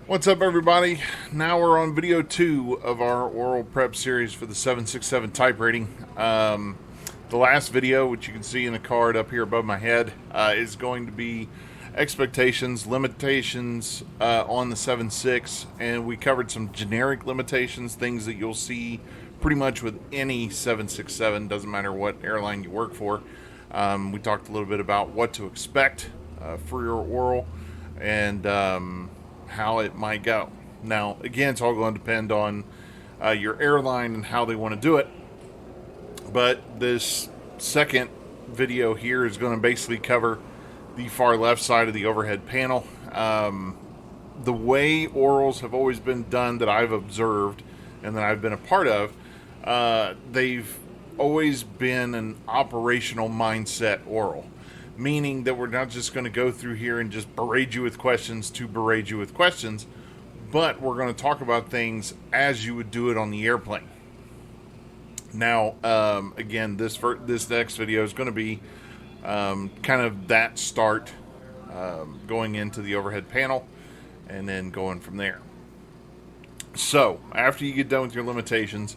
What's up, everybody? Now we're on video 2 of our oral prep series for the 767 type rating. The last video, which you can see in the card up here above my head, is going to be expectations, limitations on the 7.6, and we covered some generic limitations, things that you'll see pretty much with any 767, doesn't matter what airline you work for. We talked a little bit about what to expect for your oral and how it might go. Now, again, it's all going to depend on your airline and how they want to do it. But this second video here is going to basically cover the far left side of the overhead panel. The way orals have always been done that I've observed and that I've been a part of, they've always been an operational mindset oral. Meaning that we're not just going to go through here and just berate you with questions to berate you with questions, but we're going to talk about things as you would do it on the airplane. Now, again, this next video is going to be kind of that start, going into the overhead panel and then going from there. So, after you get done with your limitations,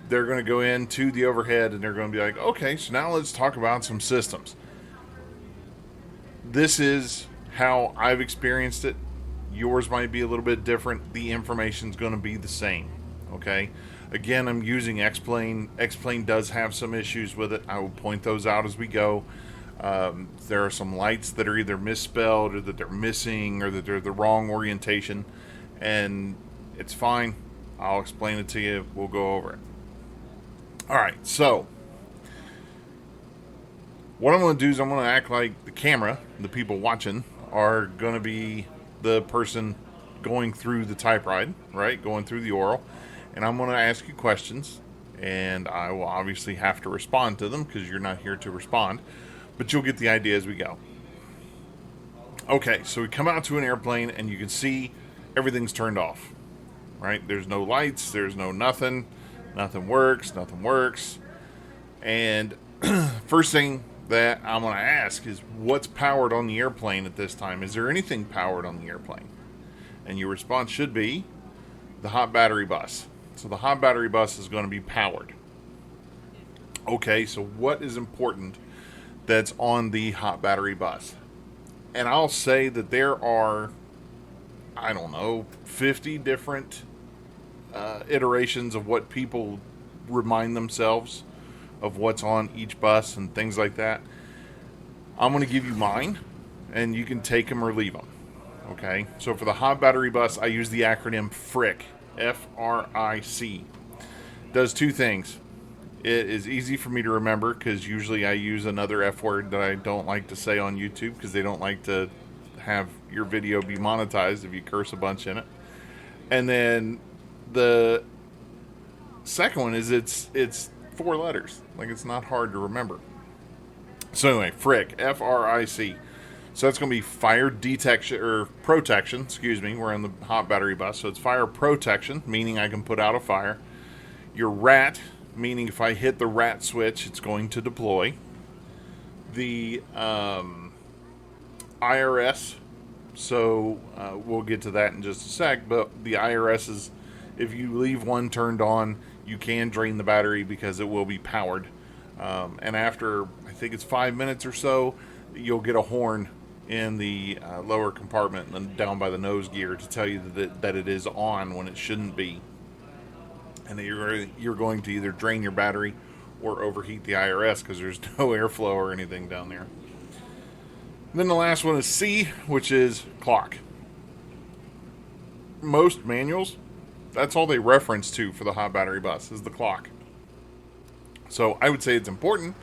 they're going to go into the overhead and they're going to be like, okay, so now let's talk about some systems. This is how I've experienced it. Yours might be a little bit different. The information's going to be the same. Okay. Again, I'm using X-Plane. X-Plane does have some issues with it. I will point those out as we go. There are some lights that are either misspelled or that they're missing or that they're the wrong orientation. And it's fine. I'll explain it to you. We'll go over it. All right. So what I'm going to do is I'm going to act like the camera, the people watching, are going to be the person going through the type ride, right? Going through the oral. And I'm going to ask you questions. And I will obviously have to respond to them because you're not here to respond. But you'll get the idea as we go. Okay, so we come out to an airplane and you can see everything's turned off, right? There's no lights. There's no nothing. Nothing works. Nothing works. And first thing that I'm going to ask is what's powered on the airplane at this time? Is there anything powered on the airplane? And your response should be the hot battery bus. So the hot battery bus is going to be powered. Okay, so what is important that's on the hot battery bus? And I'll say that there are, 50 different iterations of what people remind themselves of what's on each bus and things like that. I'm going to give you mine, and you can take them or leave them. Okay, so for the hot battery bus, I use the acronym FRIC, F-R-I-C. Does two things. It is easy for me to remember because usually I use another F word that I don't like to say on YouTube because they don't like to have your video be monetized if you curse a bunch in it. And then the second one is it's 4 letters. Like, it's not hard to remember. So anyway, FRIC, F-R-I-C. So that's going to be fire detection or protection. We're on the hot battery bus, so it's fire protection, meaning I can put out a fire. Your RAT, meaning if I hit the RAT switch, it's going to deploy. The IRS. So we'll get to that in just a sec. But the IRS is, if you leave one turned on, you can drain the battery because it will be powered. And after, I think it's 5 minutes or so, you'll get a horn in the lower compartment and down by the nose gear to tell you that it is on when it shouldn't be. And that you're going to either drain your battery or overheat the IRS because there's no airflow or anything down there. And then the last one is C, which is clock. Most manuals, that's all they reference to for the hot battery bus is the clock. So I would say it's important,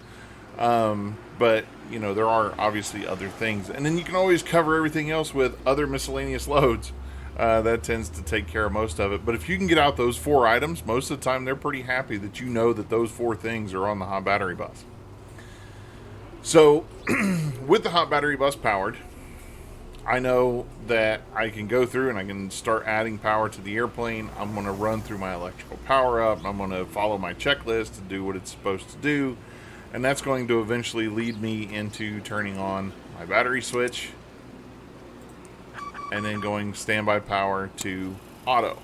but there are obviously other things. And then you can always cover everything else with other miscellaneous loads. That tends to take care of most of it. But if you can get out those 4 items, most of the time they're pretty happy that you know that those 4 things are on the hot battery bus. So with the hot battery bus powered, I know that I can go through and I can start adding power to the airplane. I'm going to run through my electrical power up. I'm going to follow my checklist to do what it's supposed to do. And that's going to eventually lead me into turning on my battery switch and then going standby power to auto.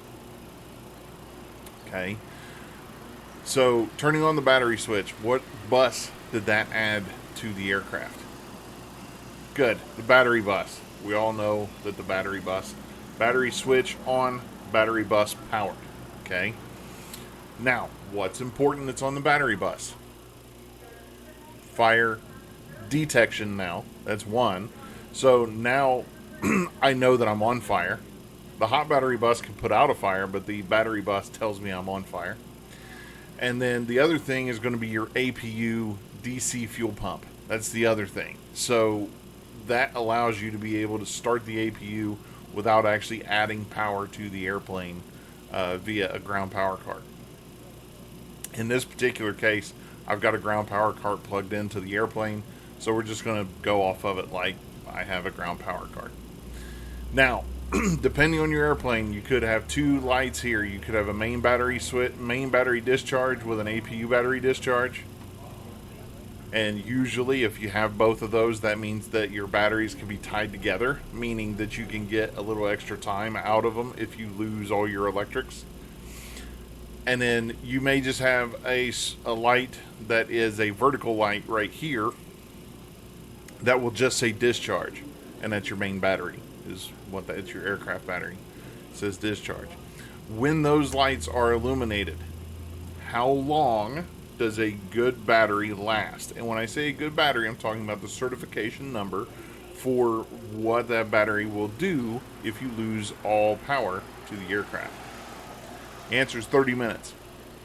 Okay. So turning on the battery switch, what bus did that add to the aircraft? Good, the battery bus. We all know that the battery switch on, battery bus powered. Okay. Now, what's important that's on the battery bus? Fire detection now. That's one. So now I know that I'm on fire. The hot battery bus can put out a fire, but the battery bus tells me I'm on fire. And then the other thing is going to be your APU DC fuel pump. That's the other thing. So that allows you to be able to start the APU without actually adding power to the airplane via a ground power cart. In this particular case, I've got a ground power cart plugged into the airplane, so we're just going to go off of it like I have a ground power cart. Now, depending on your airplane, you could have two lights here. You could have a main battery discharge with an APU battery discharge. And usually if you have both of those, that means that your batteries can be tied together, meaning that you can get a little extra time out of them if you lose all your electrics. And then you may just have a light that is a vertical light right here that will just say discharge, and that's your main battery. It's your aircraft battery. It says discharge. When those lights are illuminated, how long does a good battery last? And when I say a good battery, I'm talking about the certification number for what that battery will do if you lose all power to the aircraft. The answer is 30 minutes.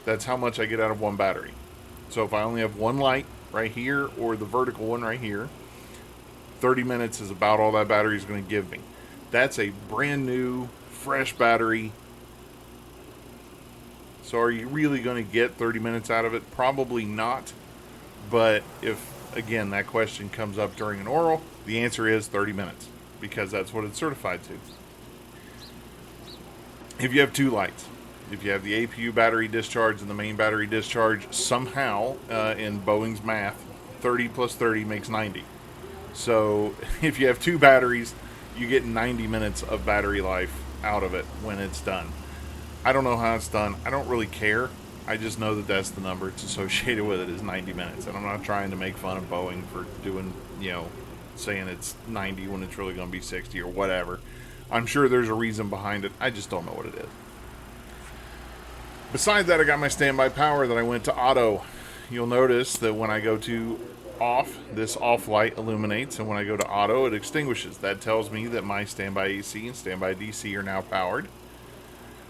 That's how much I get out of one battery. So if I only have one light right here or the vertical one right here, 30 minutes is about all that battery is going to give me. That's a brand new, fresh battery. So are you really going to get 30 minutes out of it? Probably not. But if, again, that question comes up during an oral, the answer is 30 minutes because that's what it's certified to. If you have two lights, if you have the APU battery discharge and the main battery discharge, somehow in Boeing's math, 30 plus 30 makes 90. So if you have two batteries, you get 90 minutes of battery life out of it when it's done. I don't know how it's done. I don't really care. I just know that that's the number it's associated with it is 90 minutes. And I'm not trying to make fun of Boeing for doing, saying it's 90 when it's really going to be 60 or whatever. I'm sure there's a reason behind it. I just don't know what it is. Besides that, I got my standby power that I went to auto. You'll notice that when I go to off, this off light illuminates, and when I go to auto, it extinguishes. That tells me that my standby AC and standby DC are now powered.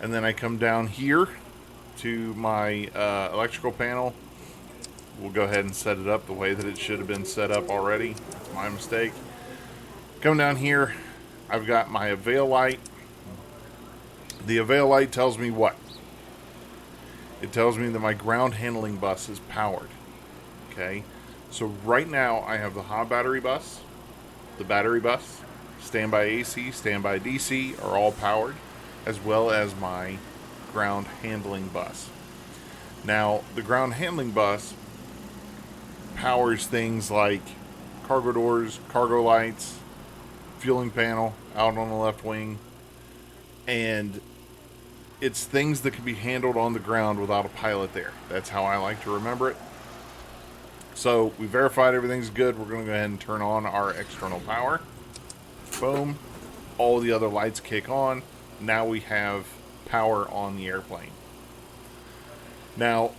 And then I come down here to my electrical panel. We'll go ahead and set it up the way that it should have been set up already. That's my mistake. Come down here, I've got my avail light. The avail light tells me what? It tells me that my ground handling bus is powered. Okay, so right now I have the hot battery bus, the battery bus, standby AC, standby DC are all powered, as well as my ground handling bus. Now, the ground handling bus powers things like cargo doors, cargo lights, fueling panel out on the left wing, and it's things that can be handled on the ground without a pilot there. That's how I like to remember it. So we verified everything's good. We're going to go ahead and turn on our external power. Boom. All the other lights kick on. Now we have power on the airplane. Now,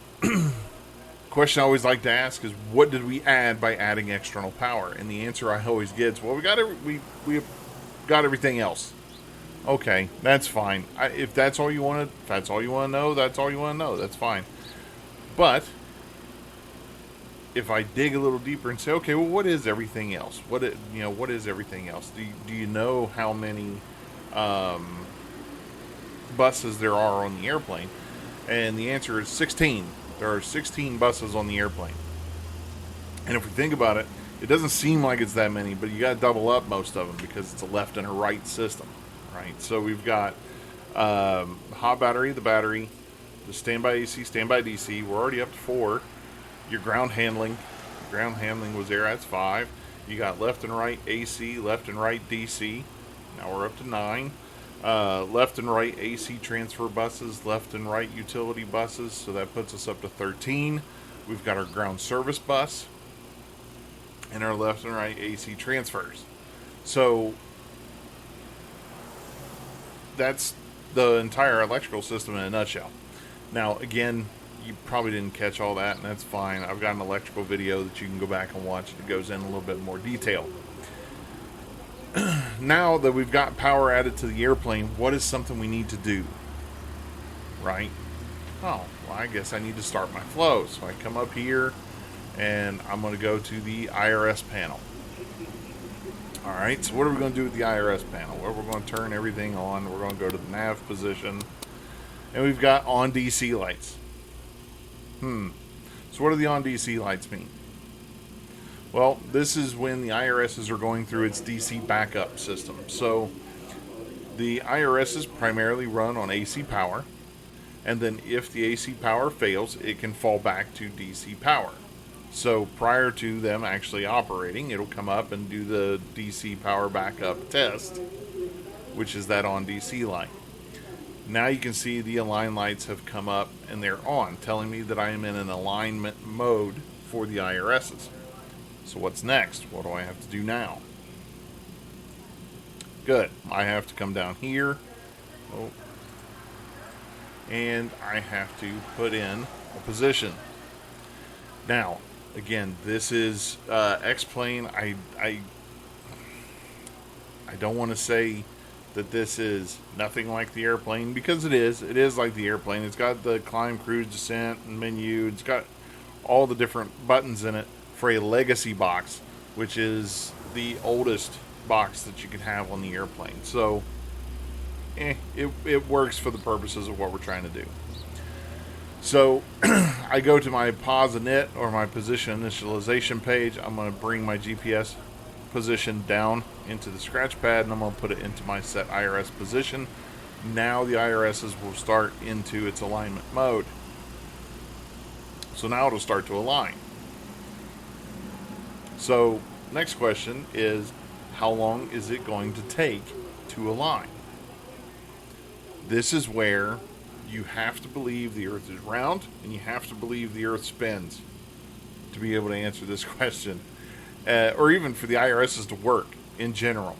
question I always like to ask is, what did we add by adding external power? And the answer I always get is, well, we got everything else. Okay, that's fine. If that's all you want to, that's all you want to know. That's all you want to know. That's fine. But if I dig a little deeper and say, okay, well, what is everything else? What is everything else? Do you know how many buses there are on the airplane? And the answer is 16. There are 16 buses on the airplane. And if we think about it, it doesn't seem like it's that many, but you got to double up most of them because it's a left and a right system, right? So we've got hot battery, the battery, the standby AC, standby DC. We're already up to 4. Your ground handling was there. That's 5. You got left and right AC, left and right DC. Now we're up to 9. Left and right AC transfer buses, left and right utility buses, so that puts us up to 13. We've got our ground service bus and our left and right AC transfers. So that's the entire electrical system in a nutshell. Now, again, you probably didn't catch all that, and that's fine. I've got an electrical video that you can go back and watch that goes in a little bit more detail. Now that we've got power added to the airplane, what is something we need to do? Right? Oh, well, I guess I need to start my flow. So I come up here, and I'm going to go to the IRS panel. Alright, so what are we going to do with the IRS panel? Well, we're going to turn everything on. We're going to go to the nav position. And we've got on DC lights. So what do the on DC lights mean? Well, this is when the IRSs are going through its DC backup system. So the IRSs primarily run on AC power. And then if the AC power fails, it can fall back to DC power. So prior to them actually operating, it'll come up and do the DC power backup test, which is that on DC light. Now you can see the align lights have come up and they're on, telling me that I am in an alignment mode for the IRSs. So what's next? What do I have to do now? Good. I have to come down here. And I have to put in a position. Now, again, this is X-Plane. I don't want to say that this is nothing like the airplane, because it is. It is like the airplane. It's got the climb, cruise, descent, and menu. It's got all the different buttons in it for a legacy box, which is the oldest box that you can have on the airplane. So, it works for the purposes of what we're trying to do. So, I go to my pause init or my position initialization page. I'm going to bring my GPS position down into the scratch pad, and I'm going to put it into my set IRS position. Now the IRSs will start into its alignment mode. So now it'll start to align. So next question is, how long is it going to take to align? This is where you have to believe the Earth is round and you have to believe the Earth spins to be able to answer this question. Or even for the IRSs to work in general.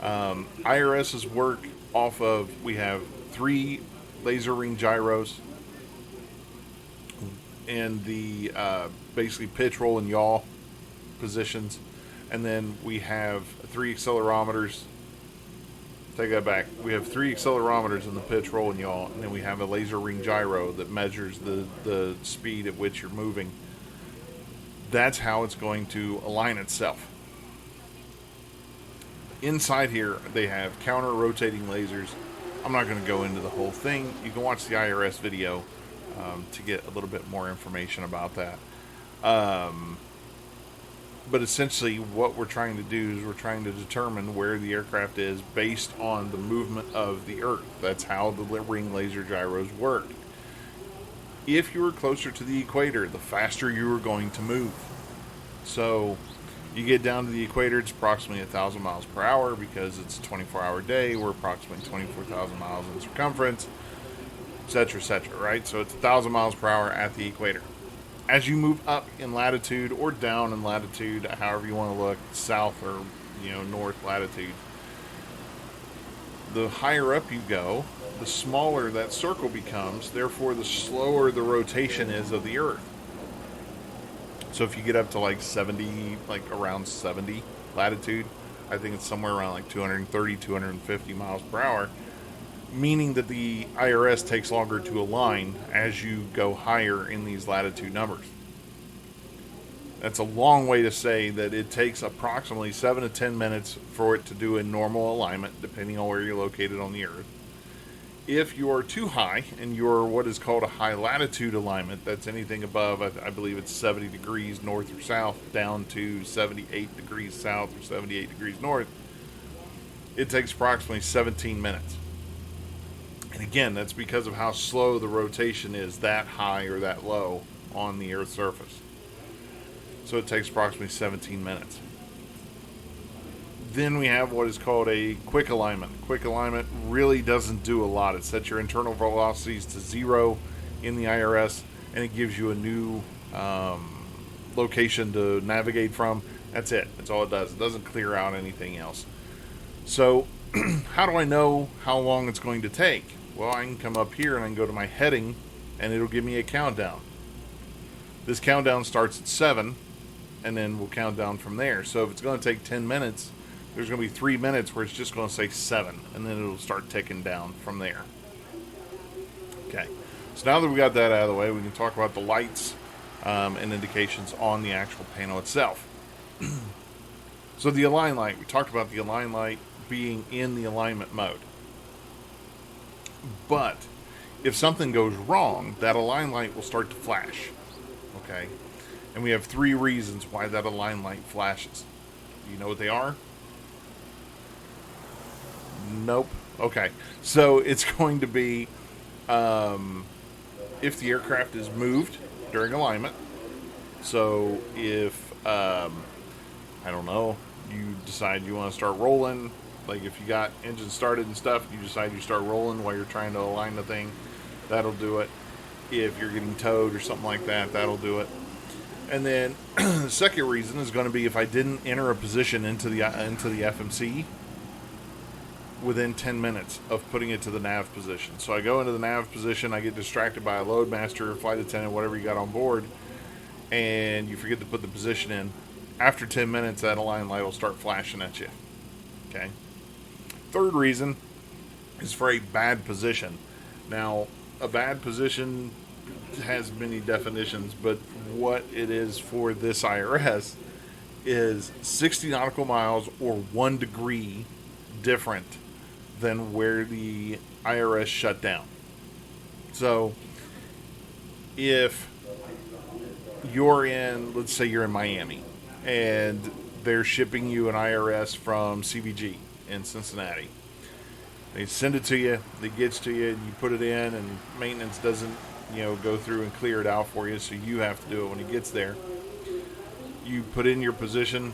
IRSs work off of, we have 3 laser ring gyros in the basically pitch, roll, and yaw positions. And then we have 3 accelerometers. Take that back. We have 3 accelerometers in the pitch, roll, and yaw. And then we have a laser ring gyro that measures the speed at which you're moving. That's how it's going to align itself. Inside here, they have counter-rotating lasers. I'm not going to go into the whole thing. You can watch the IRS video to get a little bit more information about that. But essentially, what we're trying to do is we're trying to determine where the aircraft is based on the movement of the Earth. That's how the ring laser gyros work. If you were closer to the equator, the faster you were going to move. So you get down to the equator, it's approximately 1,000 miles per hour because it's a 24-hour day. We're approximately 24,000 miles in circumference, etc., right? So it's 1,000 miles per hour at the equator. As you move up in latitude or down in latitude, however you want to look, south or north latitude, the higher up you go, the smaller that circle becomes, therefore the slower the rotation is of the Earth. So if you get up to like 70, like around 70 latitude, I think it's somewhere around like 230, 250 miles per hour, meaning that the IRS takes longer to align as you go higher in these latitude numbers. That's a long way to say that it takes approximately 7 to 10 minutes for it to do a normal alignment, depending on where you're located on the Earth. If you are too high and you're what is called a high latitude alignment, that's anything above, I believe it's 70 degrees north or south down to 78 degrees south or 78 degrees north, it takes approximately 17 minutes. And again, that's because of how slow the rotation is that high or that low on the Earth's surface. So it takes approximately 17 minutes. Then we have what is called a quick alignment. Quick alignment really doesn't do a lot. It sets your internal velocities to 0 in the IRS, and it gives you a new location to navigate from. That's it. That's all it does. It doesn't clear out anything else. So how do I know how long it's going to take? Well, I can come up here and I can go to my heading, and it'll give me a countdown. This countdown starts at 7, and then we'll count down from there. So if it's going to take 10 minutes, there's going to be 3 minutes where it's just going to say 7, and then it'll start ticking down from there. Okay, so now that we got that out of the way, we can talk about the lights and indications on the actual panel itself. So the align light, we talked about the align light being in the alignment mode. But if something goes wrong, that align light will start to flash. Okay, and we have 3 reasons why that align light flashes. Do you know what they are? Nope. Okay, so it's going to be if the aircraft is moved during alignment. So if I don't know, you decide you want to start rolling, like if you got engine started and stuff, you decide you start rolling while you're trying to align the thing, that'll do it. If you're getting towed or something like that, that'll do it. And then the second reason is going to be if I didn't enter a position into the FMC within 10 minutes of putting it to the nav position. So I go into the nav position, I get distracted by a loadmaster, flight attendant, whatever you got on board, and you forget to put the position in. After 10 minutes, that align light will start flashing at you. Okay. Third reason is for a bad position. Now, a bad position has many definitions, but what it is for this IRS is 60 nautical miles or 1 degree different than where the IRS shut down. So, if you're in, let's say you're in Miami, and they're shipping you an IRS from CVG in Cincinnati. They send it to you, it gets to you, and you put it in, and maintenance doesn't, go through and clear it out for you, so you have to do it when it gets there. You put in your position,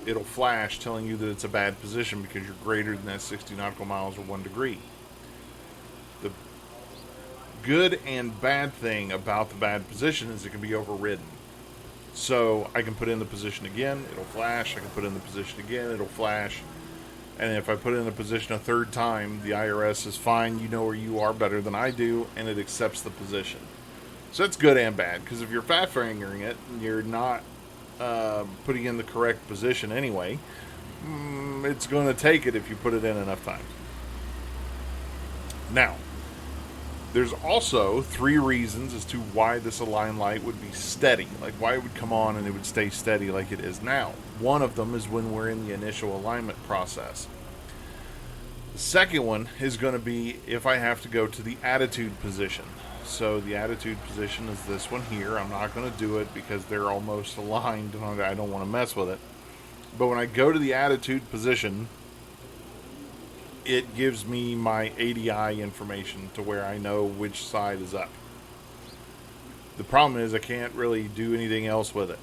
it'll flash telling you that it's a bad position because you're greater than that 60 nautical miles or 1 degree. The good and bad thing about the bad position is it can be overridden. So I can put in the position again, it'll flash. I can put in the position again, it'll flash. And if I put in the position a third time, the IRS is fine. You know where you are better than I do, and it accepts the position. So that's good and bad, because if you're fat fingering it and you're not putting in the correct position anyway, it's going to take it if you put it in enough times. Now, there's also 3 reasons as to why this align light would be steady, like why it would come on and it would stay steady like it is now. One of them is when we're in the initial alignment process. The second one is going to be if I have to go to the attitude position. So the attitude position is this one here. I'm not going to do it because they're almost aligned and I don't want to mess with it. But when I go to the attitude position, it gives me my ADI information to where I know which side is up. The problem is I can't really do anything else with it.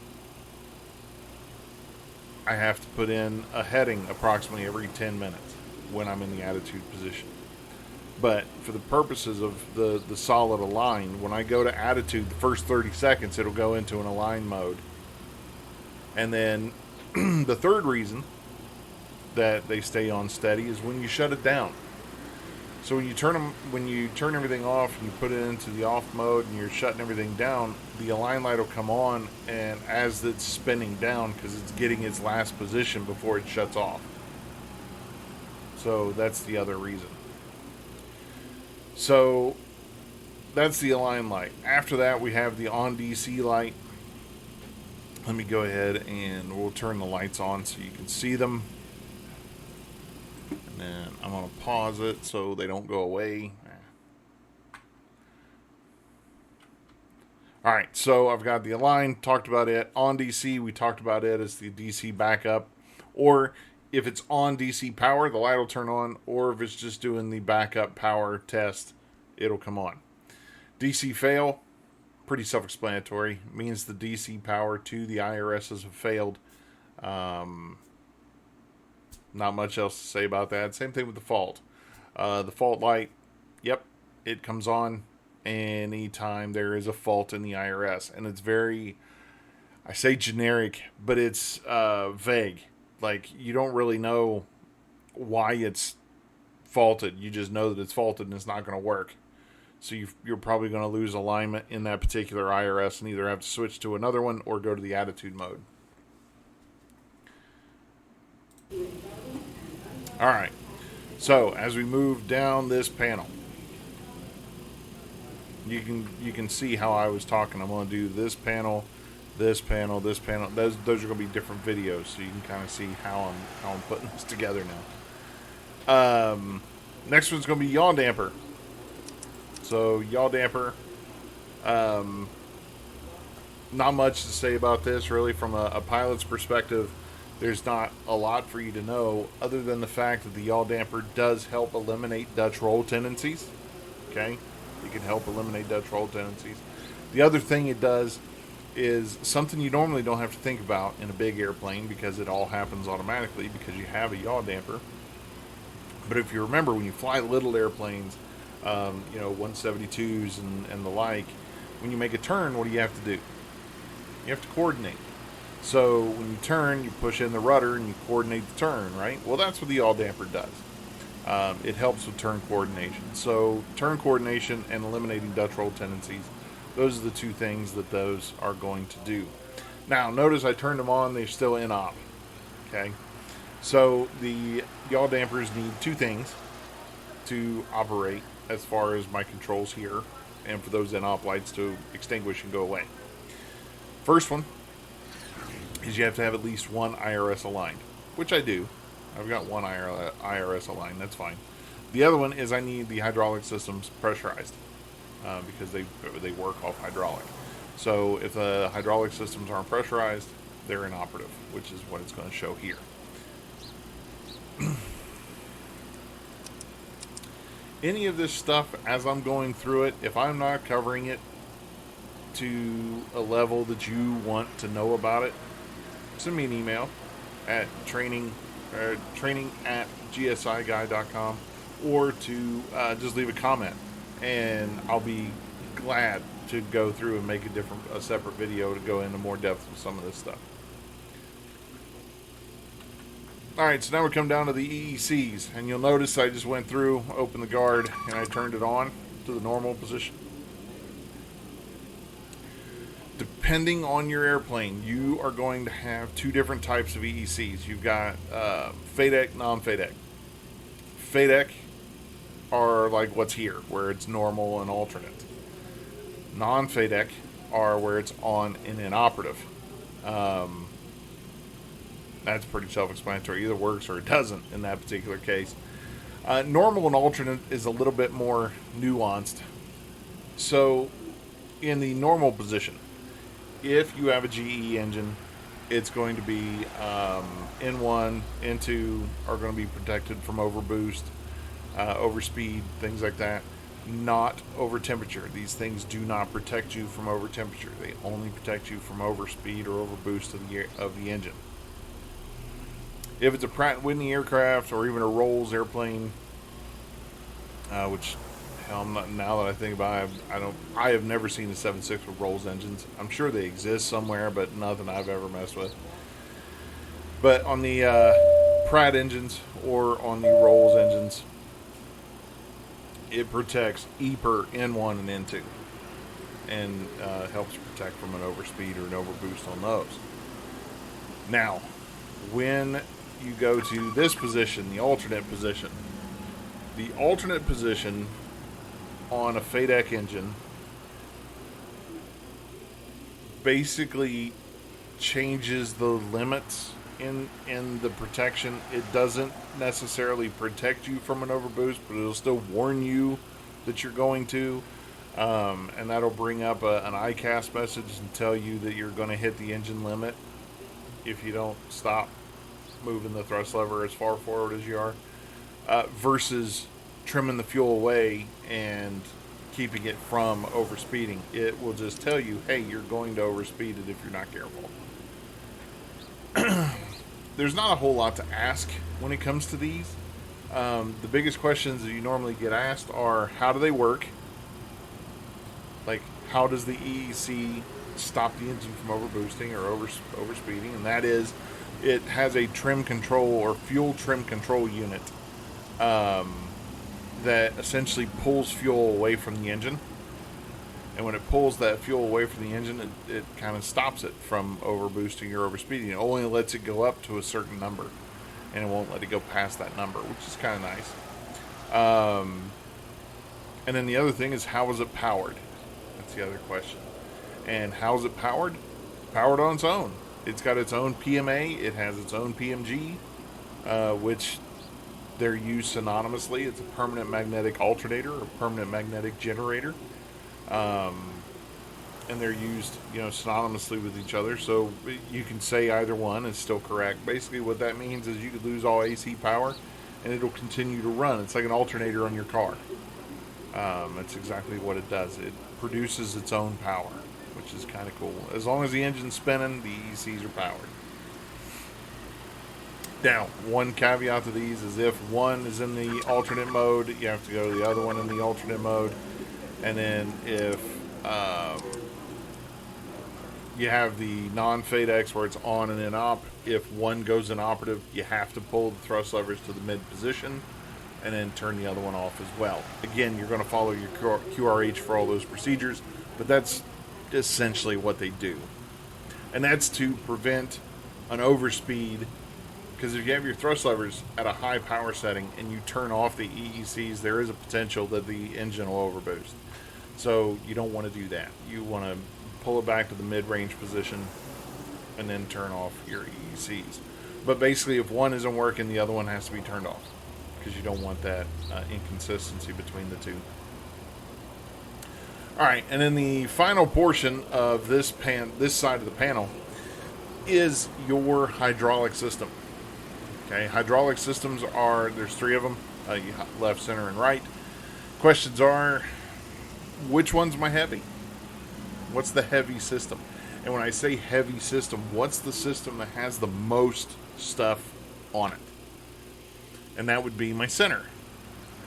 I have to put in a heading approximately every 10 minutes when I'm in the attitude position. But for the purposes of the solid align, when I go to attitude, the first 30 seconds it'll go into an align mode. And then the third reason that they stay on steady is when you shut it down. So when you turn everything off and you put it into the off mode and you're shutting everything down, the align light will come on, and as it's spinning down because it's getting its last position before it shuts off. So that's the other reason. So that's the align light. After that, we have the on DC light. Let me go ahead and we'll turn the lights on so you can see them. And then I'm going to pause it so they don't go away. Alright, so I've got the align, talked about it. On DC, we talked about it as the DC backup. Or if it's on DC power, the light will turn on. Or if it's just doing the backup power test, it'll come on. DC fail, pretty self-explanatory. It means the DC power to the IRSs have failed. Not much else to say about that. Same thing with the fault. The fault light, yep, it comes on anytime there is a fault in the IRS. And it's very, I say generic, but it's vague. Like, you don't really know why it's faulted. You just know that it's faulted and it's not going to work. So you're probably going to lose alignment in that particular IRS and either have to switch to another one or go to the attitude mode. All right. So as we move down this panel, you can see how I was talking. I'm going to do this panel, this panel, this panel. Those are going to be different videos, so you can kind of see how I'm putting this together now. Next one's going to be Yaw Damper. So Yaw Damper, not much to say about this really from a pilot's perspective. There's not a lot for you to know other than the fact that the yaw damper does help eliminate Dutch roll tendencies. Okay, it can help eliminate Dutch roll tendencies. The other thing it does is something you normally don't have to think about in a big airplane because it all happens automatically because you have a yaw damper. But if you remember, when you fly little airplanes, 172s and the like, when you make a turn, what do you have to do? You have to coordinate. So when you turn, you push in the rudder and you coordinate the turn, right? Well, that's what the yaw damper does. It helps with turn coordination. So turn coordination and eliminating Dutch roll tendencies, those are the two things that those are going to do. Now, notice I turned them on. They're still in op. Okay. So the yaw dampers need two things to operate as far as my controls here and for those in op lights to extinguish and go away. First one is you have to have at least one IRS aligned, which I do. I've got one IRS aligned. That's fine. The other one is I need the hydraulic systems pressurized because they work off hydraulic. So if the hydraulic systems aren't pressurized, they're inoperative, which is what it's going to show here. Any of this stuff, as I'm going through it, if I'm not covering it to a level that you want to know about it, send me an email at training at gsiguybrandon.com or to just leave a comment, and I'll be glad to go through and make a separate video to go into more depth with some of this stuff. Alright, so now we come down to the EECs, and you'll notice I just went through, opened the guard, and I turned it on to the normal position. Depending on your airplane, you are going to have two different types of EECs. You've got FADEC, non-FADEC. FADEC are like what's here, where it's normal and alternate. Non-FADEC are where it's on and inoperative. That's pretty self-explanatory. Either works or it doesn't in that particular case. Normal and alternate is a little bit more nuanced. So, in the normal position, if you have a GE engine, it's going to be N1, N2 are going to be protected from overboost, overspeed, things like that. Not over temperature. These things do not protect you from over temperature. They only protect you from overspeed or overboost of the engine. If it's a Pratt & Whitney aircraft or even a Rolls airplane, which hell, now that I think about it, I have never seen a 7.6 with Rolls engines. I'm sure they exist somewhere, but nothing I've ever messed with. But on the Pratt engines or on the Rolls engines, it protects EPR N1 and N2 and helps protect from an overspeed or an overboost on those. Now, when you go to this position, the alternate position on a FADEC engine basically changes the limits in the protection. It doesn't necessarily protect you from an overboost, but it'll still warn you that you're going to, and that'll bring up an ICAS message and tell you that you're going to hit the engine limit if you don't stop moving the thrust lever as far forward as you are, versus trimming the fuel away and keeping it from overspeeding. It will just tell you, hey, you're going to overspeed it if you're not careful. there's not a whole lot to ask when it comes to these. The biggest questions that you normally get asked are, how do they work? Like, how does the EEC stop the engine from overboosting or overspeeding? And that is, it has a trim control or fuel trim control unit that essentially pulls fuel away from the engine. And when it pulls that fuel away from the engine, it kind of stops it from overboosting or overspeeding. It only lets it go up to a certain number, and it won't let it go past that number, which is kind of nice. And then the other thing is, how is it powered? That's the other question. And how is it powered? Powered on its own. It's got its own PMA. It has its own PMG, which they're used synonymously. It's a permanent magnetic alternator or permanent magnetic generator. And they're used, synonymously with each other. So you can say either one is still correct. Basically, what that means is you could lose all AC power, and it'll continue to run. It's like an alternator on your car. That's exactly what it does. It produces its own power, which is kind of cool. As long as the engine's spinning, the ECs are powered. Now, one caveat to these is if one is in the alternate mode, you have to go to the other one in the alternate mode. And then if you have the non-FADEX where it's on and in op, if one goes inoperative, you have to pull the thrust levers to the mid position and then turn the other one off as well. Again, you're going to follow your QRH for all those procedures, but that's essentially what they do. And that's to prevent an overspeed, because if you have your thrust levers at a high power setting and you turn off the EECs, there is a potential that the engine will overboost. So you don't want to do that. You want to pull it back to the mid-range position and then turn off your EECs. But basically, if one isn't working, the other one has to be turned off, because you don't want that inconsistency between the two. All right, and then the final portion of this side of the panel is your hydraulic system. Okay, hydraulic systems there's three of them, left, center, and right. Questions are, which one's my heavy? What's the heavy system? And when I say heavy system, what's the system that has the most stuff on it? And that would be my center.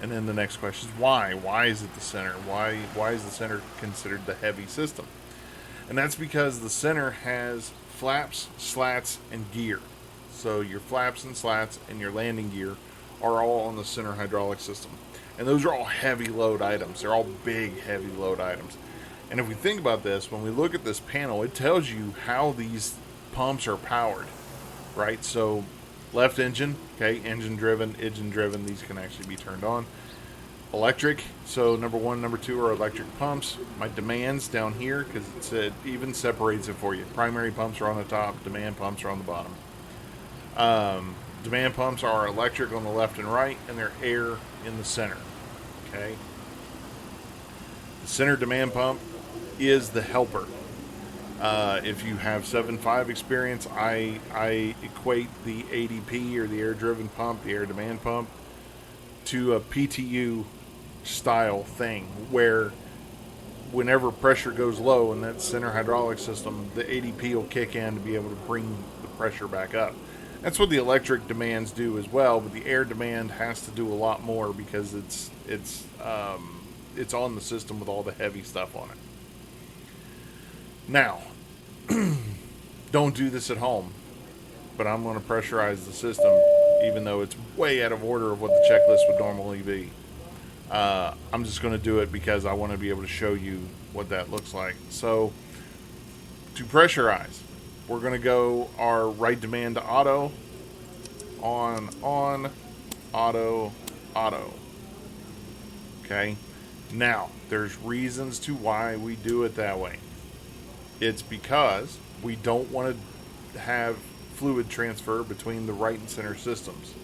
And then the next question is why? Why is it the center? Why is the center considered the heavy system? And that's because the center has flaps, slats, and gear. So your flaps and slats and your landing gear are all on the center hydraulic system. And those are all heavy load items. They're all big, heavy load items. And if we think about this, when we look at this panel, it tells you how these pumps are powered, right? So left engine, okay, engine driven, these can actually be turned on. Electric, so number 1, number 2 are electric pumps. My demands down here, because it even separates it for you. Primary pumps are on the top, demand pumps are on the bottom. Demand pumps are electric on the left and right, and they're air in the center. Okay. The center demand pump is the helper. If you have 7.5 experience, I equate the ADP or the air-driven pump, the air demand pump, to a PTU style thing where whenever pressure goes low in that center hydraulic system, the ADP will kick in to be able to bring the pressure back up. That's what the electric demands do as well, but the air demand has to do a lot more because it's on the system with all the heavy stuff on it. Now, don't do this at home, but I'm going to pressurize the system, even though it's way out of order of what the checklist would normally be. I'm just going to do it because I want to be able to show you what that looks like. So, to pressurize, we're going to go our right demand to auto, on, auto. Okay? Now, there's reasons to why we do it that way. It's because we don't want to have fluid transfer between the right and center systems.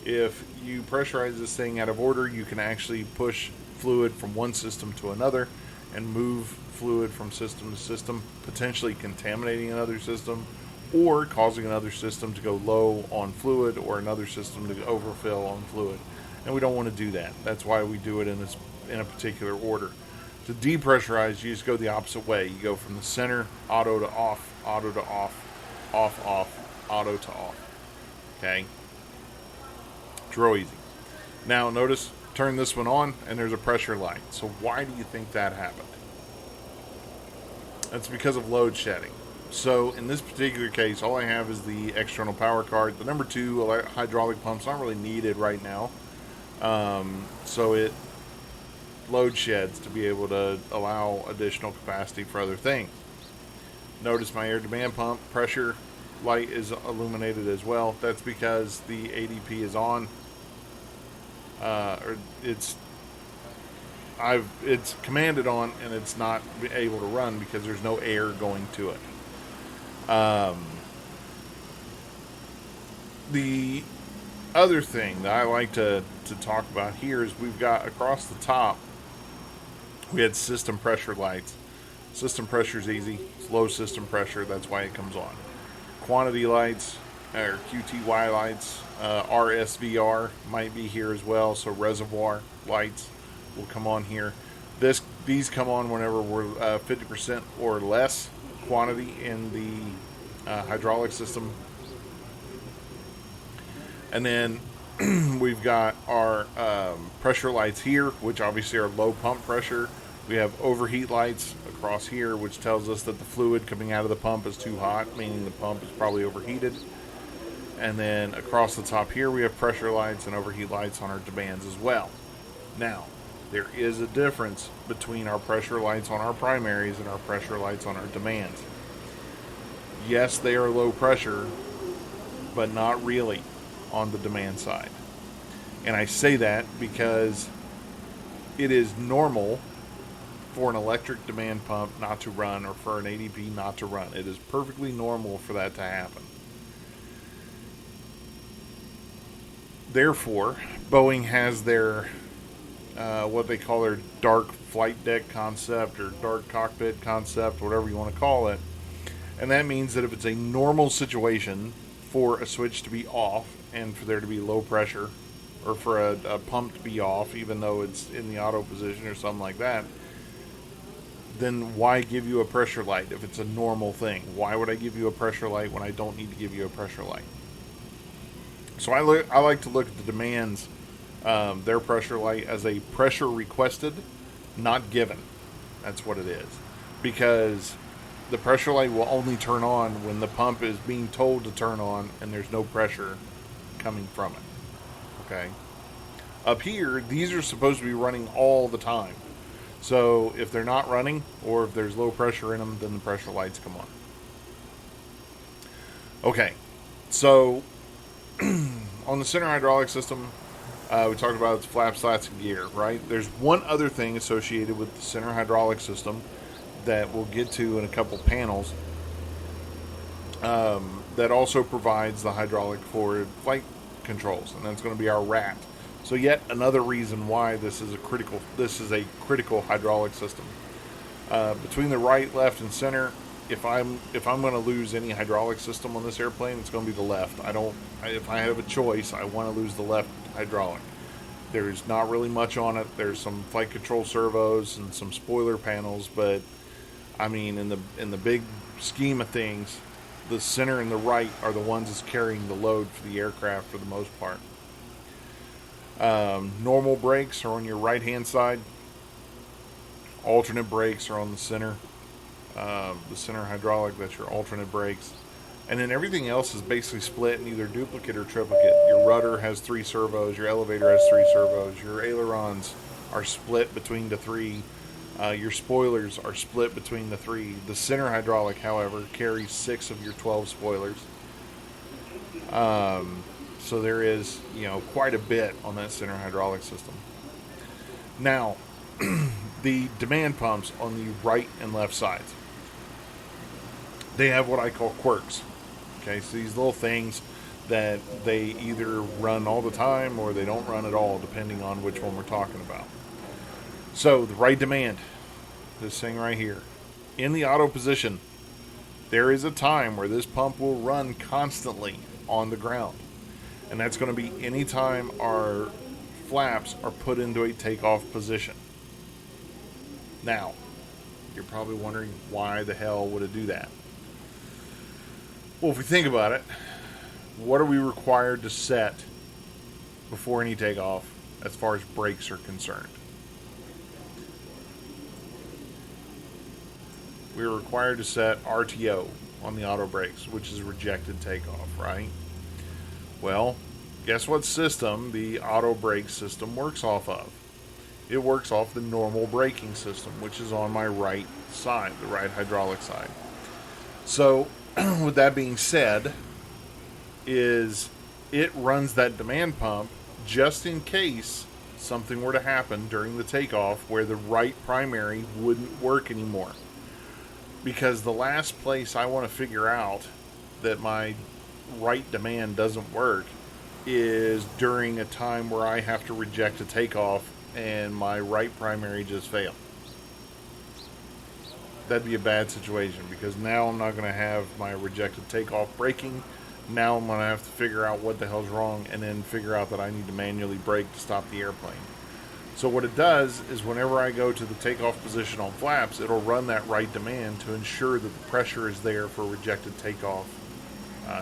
If you pressurize this thing out of order, you can actually push fluid from one system to another and move fluid from system to system, potentially contaminating another system or causing another system to go low on fluid or another system to overfill on fluid. And we don't want to do that. That's why we do it in a particular order. To depressurize, you just go the opposite way. You go from the center, auto to off, auto to off, off, auto to off. Okay, it's real easy. Now notice, turn this one on and there's a pressure light. So why do you think that happened? That's because of load shedding. So in this particular case, all I have is the external power card. The number 2 hydraulic pump's not really needed right now. So it load sheds to be able to allow additional capacity for other things. Notice my air demand pump pressure light is illuminated as well. That's because the ADP is on. Or it's commanded on and it's not able to run because there's no air going to it. The other thing that I like to talk about here is we've got across the top, we had system pressure lights. System pressure is easy. It's low system pressure. That's why it comes on. Quantity lights, or QTY lights, RSVR might be here as well. So reservoir lights will come on here. These come on whenever we're 50% or less quantity in the hydraulic system. And then we've got our pressure lights here, which obviously are low pump pressure. We have overheat lights across here, which tells us that the fluid coming out of the pump is too hot, meaning the pump is probably overheated. And then across the top here, we have pressure lights and overheat lights on our demands as well. Now, there is a difference between our pressure lights on our primaries and our pressure lights on our demands. Yes, they are low pressure, but not really on the demand side. And I say that because it is normal for an electric demand pump not to run or for an ADP not to run. It is perfectly normal for that to happen. Therefore, Boeing has their what they call their dark flight deck concept or dark cockpit concept, whatever you want to call it. And that means that if it's a normal situation for a switch to be off and for there to be low pressure, or for a pump to be off even though it's in the auto position or something like that, then why give you a pressure light if it's a normal thing? Why would I give you a pressure light when I don't need to give you a pressure light? So I like to look at the demands, their pressure light, as a pressure requested, not given. That's what it is. Because the pressure light will only turn on when the pump is being told to turn on and there's no pressure coming from it. Okay? Up here, these are supposed to be running all the time. So if they're not running, or if there's low pressure in them, then the pressure lights come on. Okay, so on the center hydraulic system, we talked about its flaps, slats, and gear, right? There's one other thing associated with the center hydraulic system that we'll get to in a couple panels that also provides the hydraulic forward flight controls, and that's going to be our RAT. So yet another reason why this is a critical hydraulic system. Between the right, left, and center, if I'm going to lose any hydraulic system on this airplane, it's going to be the left. If I have a choice, I want to lose the left hydraulic. There's not really much on it. There's some flight control servos and some spoiler panels, but I mean, in the big scheme of things, the center and the right are the ones that's carrying the load for the aircraft for the most part. Normal brakes are on your right hand side. Alternate brakes are on the center hydraulic. That's your alternate brakes. And then everything else is basically split in either duplicate or triplicate. Your rudder has 3 servos. Your elevator has 3 servos. Your ailerons are split between the 3. Your spoilers are split between the 3. The center hydraulic, however, carries 6 of your 12 spoilers. So there is, quite a bit on that center hydraulic system. Now, the demand pumps on the right and left sides, they have what I call quirks. Okay, so these little things that they either run all the time or they don't run at all, depending on which one we're talking about. So the right demand, this thing right here, in the auto position, there is a time where this pump will run constantly on the ground. And that's going to be anytime our flaps are put into a takeoff position. Now, you're probably wondering why the hell would it do that? Well, if we think about it, what are we required to set before any takeoff as far as brakes are concerned? We're required to set RTO on the auto brakes, which is rejected takeoff, right? Well, guess what system the auto brake system works off of? It works off the normal braking system, which is on my right side, the right hydraulic side. So, with that being said, is it runs that demand pump just in case something were to happen during the takeoff where the right primary wouldn't work anymore. Because the last place I want to figure out that my right demand doesn't work is during a time where I have to reject a takeoff and my right primary just failed. That'd be a bad situation, because now I'm not going to have my rejected takeoff braking. Now I'm going to have to figure out what the hell's wrong and then figure out that I need to manually brake to stop the airplane. So what it does is whenever I go to the takeoff position on flaps, it'll run that right demand to ensure that the pressure is there for rejected takeoff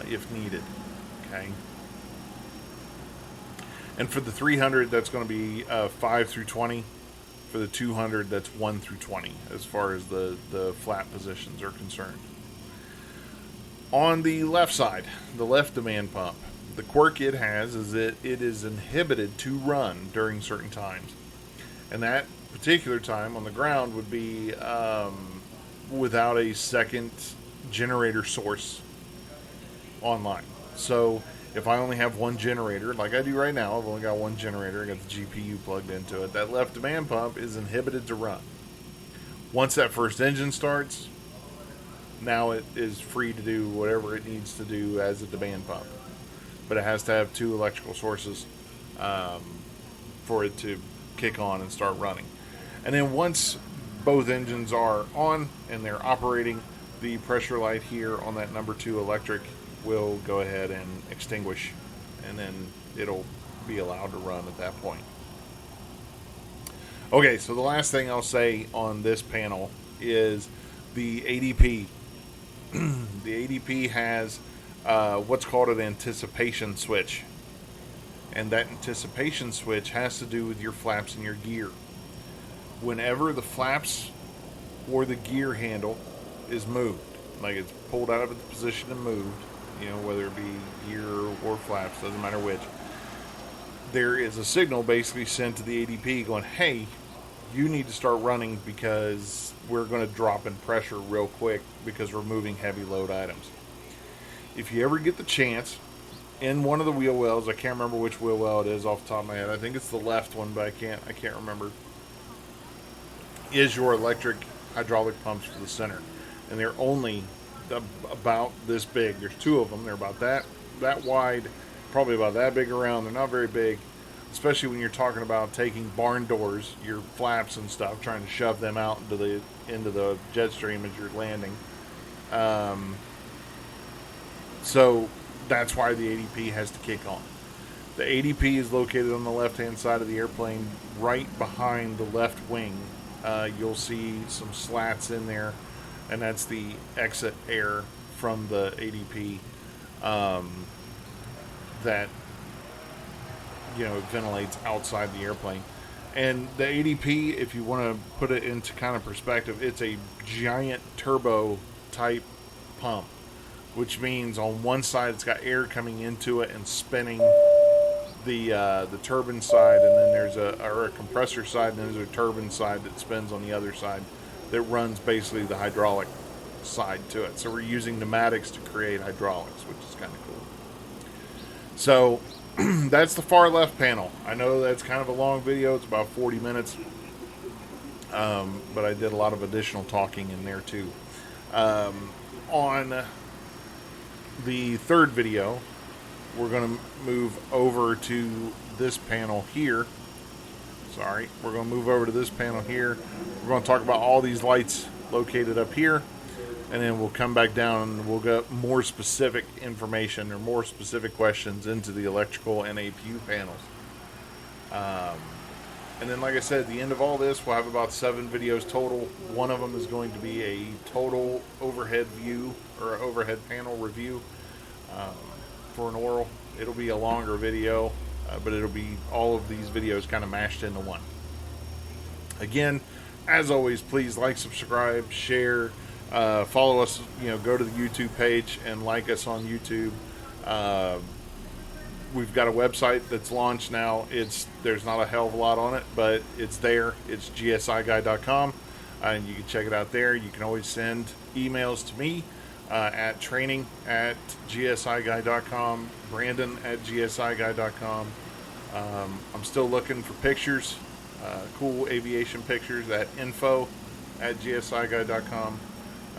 if needed. Okay. And for the 300, that's going to be 5 through 20. For the 200, that's 1 through 20 as far as the flap positions are concerned. On the left side, the left demand pump, the quirk it has is that it is inhibited to run during certain times. And that particular time on the ground would be without a second generator source online. So if I only have one generator, like I do right now, I've only got one generator, I got the GPU plugged into it, that left demand pump is inhibited to run. Once that first engine starts, now it is free to do whatever it needs to do as a demand pump. But it has to have two electrical sources for it to kick on and start running. And then once both engines are on and they're operating, the pressure light here on that number 2 electric will go ahead and extinguish, and then it'll be allowed to run at that point. Okay, so the last thing I'll say on this panel is the ADP. The ADP has what's called an anticipation switch. And that anticipation switch has to do with your flaps and your gear. Whenever the flaps or the gear handle is moved, like it's pulled out of its position and moved, whether it be gear or flaps, doesn't matter which, there is a signal basically sent to the ADP going, hey, you need to start running because we're going to drop in pressure real quick because we're moving heavy load items. If you ever get the chance, in one of the wheel wells, I can't remember which wheel well it is off the top of my head. I think it's the left one, but I can't remember. Is your electric hydraulic pumps for the center, and they're only about this big. There's 2 of them. They're about that wide, probably about that big around. They're not very big, especially when you're talking about taking barn doors, your flaps and stuff, trying to shove them out into the jet stream as you're landing. So that's why the ADP has to kick on. The ADP is located on the left-hand side of the airplane, right behind the left wing. You'll see some slats in there, and that's the exit air from the ADP that ventilates outside the airplane. And the ADP, if you want to put it into kind of perspective, it's a giant turbo type pump, which means on one side it's got air coming into it and spinning the turbine side, and then there's a compressor side, and then there's a turbine side that spins on the other side that runs basically the hydraulic side to it. So we're using pneumatics to create hydraulics, which is kind of cool. So that's the far left panel. I know that's kind of a long video. It's about 40 minutes. But I did a lot of additional talking in there too. On the third video, we're going to move over to this panel here. Sorry, we're going to move over to this panel here. We're going to talk about all these lights located up here, and then we'll come back down and we'll get more specific information or more specific questions into the electrical and APU panels. And then, like I said, at the end of all this, we'll have about 7 videos total. One of them is going to be a total overhead view or overhead panel review. for an oral. It'll be a longer video, but it'll be all of these videos kind of mashed into one. Again, as always, please like, subscribe, share, follow us. Go to the YouTube page and like us on YouTube. We've got a website that's launched now. There's not a hell of a lot on it, but it's there. It's gsiguybrandon.com, and you can check it out there. You can always send emails to me at training@gsiguybrandon.com, brandon@gsiguybrandon.com. I'm still looking for pictures, cool aviation pictures, at info@gsiguybrandon.com.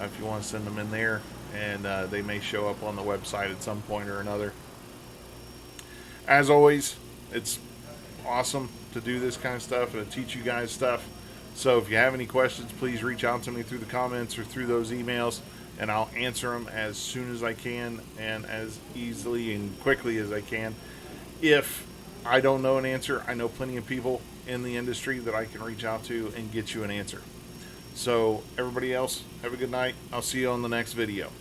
If you want to send them in there, and they may show up on the website at some point or another. As always, it's awesome to do this kind of stuff and to teach you guys stuff. So if you have any questions, please reach out to me through the comments or through those emails, and I'll answer them as soon as I can and as easily and quickly as I can. If I don't know an answer, I know plenty of people in the industry that I can reach out to and get you an answer. So everybody else, have a good night. I'll see you on the next video.